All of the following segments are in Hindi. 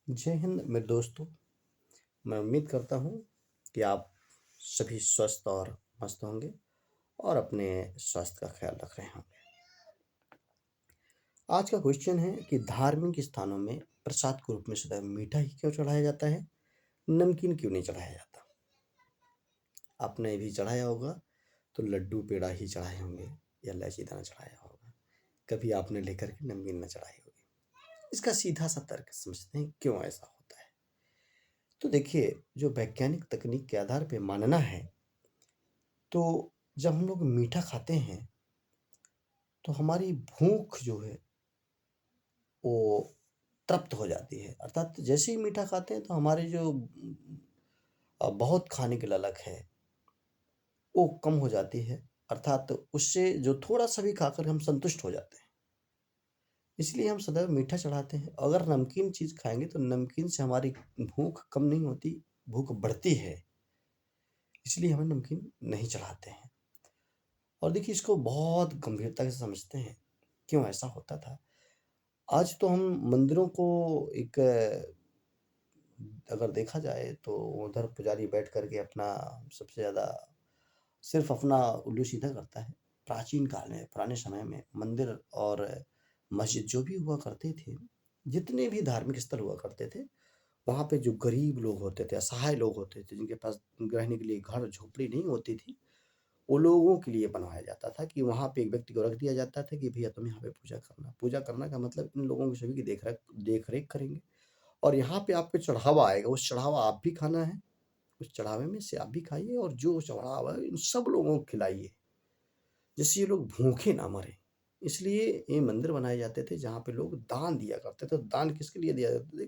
जय हिंद मेरे दोस्तों। मैं उम्मीद करता हूँ कि आप सभी स्वस्थ और मस्त होंगे और अपने स्वास्थ्य का ख्याल रख रहे होंगे। आज का क्वेश्चन है कि धार्मिक स्थानों में प्रसाद के रूप में सदैव मीठा ही क्यों चढ़ाया जाता है, नमकीन क्यों नहीं चढ़ाया जाता। आपने भी चढ़ाया होगा तो लड्डू पेड़ा ही चढ़ाए होंगे या इलायची दाना चढ़ाया होगा, कभी आपने लेकर के नमकीन न चढ़ाई होगी। इसका सीधा सा तर्क समझते हैं क्यों ऐसा होता है। तो देखिए, जो वैज्ञानिक तकनीक के आधार पे मानना है, तो जब हम लोग मीठा खाते हैं तो हमारी भूख जो है वो तृप्त हो जाती है। अर्थात जैसे ही मीठा खाते हैं तो हमारे जो बहुत खाने की ललक है वो कम हो जाती है। अर्थात उससे जो थोड़ा सा भी खाकर हम संतुष्ट हो जाते हैं। इसलिए हम सदैव मीठा चढ़ाते हैं। अगर नमकीन चीज़ खाएंगे तो नमकीन से हमारी भूख कम नहीं होती, भूख बढ़ती है। इसलिए हम नमकीन नहीं चढ़ाते हैं। और देखिए, इसको बहुत गंभीरता से समझते हैं क्यों ऐसा होता था। आज तो हम मंदिरों को एक अगर देखा जाए तो उधर पुजारी बैठ कर के अपना सबसे ज़्यादा सिर्फ अपना उल्लू सीधा करता है। प्राचीन काल में, पुराने समय में मंदिर और मस्जिद जो भी हुआ करते थे, जितने भी धार्मिक स्थल हुआ करते थे, वहाँ पे जो गरीब लोग होते थे, असहाय लोग होते थे, जिनके पास रहने के लिए घर झोपड़ी नहीं होती थी, वो लोगों के लिए बनवाया जाता था कि वहाँ पे एक व्यक्ति को रख दिया जाता था कि भैया तुम यहाँ पे पूजा करना। पूजा करना का मतलब इन लोगों की सभी की देख-रेख करेंगे और यहाँ पे आपको चढ़ावा आएगा, उस चढ़ावा आप भी खाना है, उस चढ़ावे में से आप भी खाइए और जो चढ़ावा है इन सब लोगों को खिलाइए, जिससे ये लोग भूखे ना मरें। इसलिए ये मंदिर बनाए जाते थे जहाँ पे लोग दान दिया करते थे। दान किसके लिए दिया जाते थे?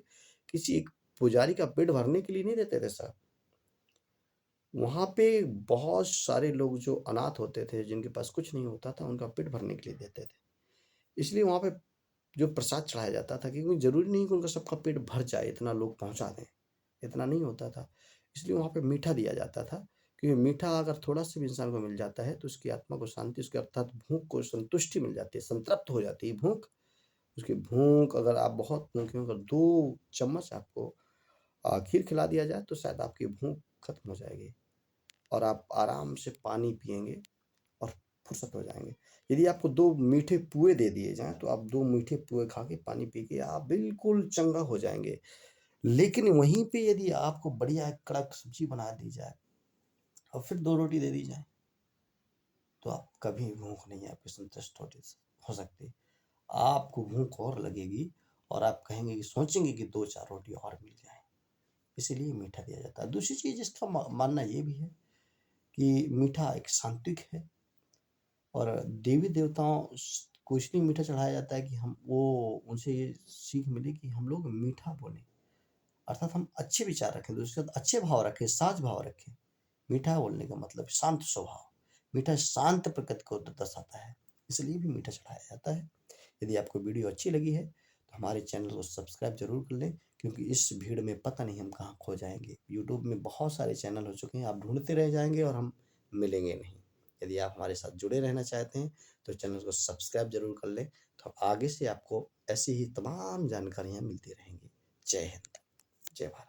किसी एक पुजारी का पेट भरने के लिए नहीं देते थे साहब। वहाँ पे बहुत सारे लोग जो अनाथ होते थे, जिनके पास कुछ नहीं होता था, उनका पेट भरने के लिए देते थे। इसलिए वहाँ पे जो प्रसाद चढ़ाया जाता था, क्योंकि ज़रूरी नहीं कि उनका सबका पेट भर जाए, इतना लोग पहुँचा दें, इतना नहीं होता था। इसलिए वहाँ पे मीठा दिया जाता था, क्योंकि मीठा अगर थोड़ा-सा भी इंसान को मिल जाता है, तो उसकी आत्मा को शांति, उसके अर्थात भूख को संतुष्टि मिल जाती है, संतृप्त हो जाती है भूख। उसकी भूख अगर आप बहुत भूखे हो, अगर 2 चम्मच आपको खीर खिला दिया जाए, तो शायद आपकी भूख खत्म हो जाएगी और आप आराम से पानी पिएँगे और फुर्सत हो जाएँगे। यदि आपको 2 मीठे पुए दे दिए जाएँ, तो आप 2 मीठे पुए खा के, पानी पी के आप बिल्कुल चंगा हो जाएँगे। लेकिन वहीं पे यदि आपको बढ़िया एक कड़क सब्ज़ी बना दी जाए और फिर 2 रोटी दे दी जाए, तो आप कभी भूख नहीं आपकी संतुष्ट हो सकती। आपको भूख और लगेगी और आप कहेंगे कि सोचेंगे कि 2-4 रोटी और मिल जाएँ, इसीलिए मीठा दिया जाता है। दूसरी चीज़ इसका मानना ये भी है कि मीठा एक सात्विक है और देवी-देवताओं को इसलिए मीठा चढ़ाया जाता है कि हम वो उनसे ये सीख मिली कि हम लोग मीठा बोलें। अर्थात हम अच्छे विचार रखें, दूसरे के साथ अच्छे भाव रखें, साझ भाव रखें। मीठा बोलने का मतलब शांत स्वभाव। मीठा शांत प्रकृति को दर्शाता है, इसलिए भी मीठा चढ़ाया जाता है। यदि आपको वीडियो अच्छी लगी है, तो हमारे चैनल को सब्सक्राइब ज़रूर कर लें, क्योंकि इस भीड़ में पता नहीं हम कहाँ खो जाएँगे। यूट्यूब में बहुत सारे चैनल हो चुके हैं, आप ढूँढते रह जाएँगे और हम मिलेंगे नहीं। यदि आप हमारे साथ जुड़े रहना चाहते हैं, तो चैनल को सब्सक्राइब ज़रूर कर लें, तो आगे से आपको ऐसी ही तमाम जानकारियाँ मिलती रहेंगी। जय हिंद, जय भारत।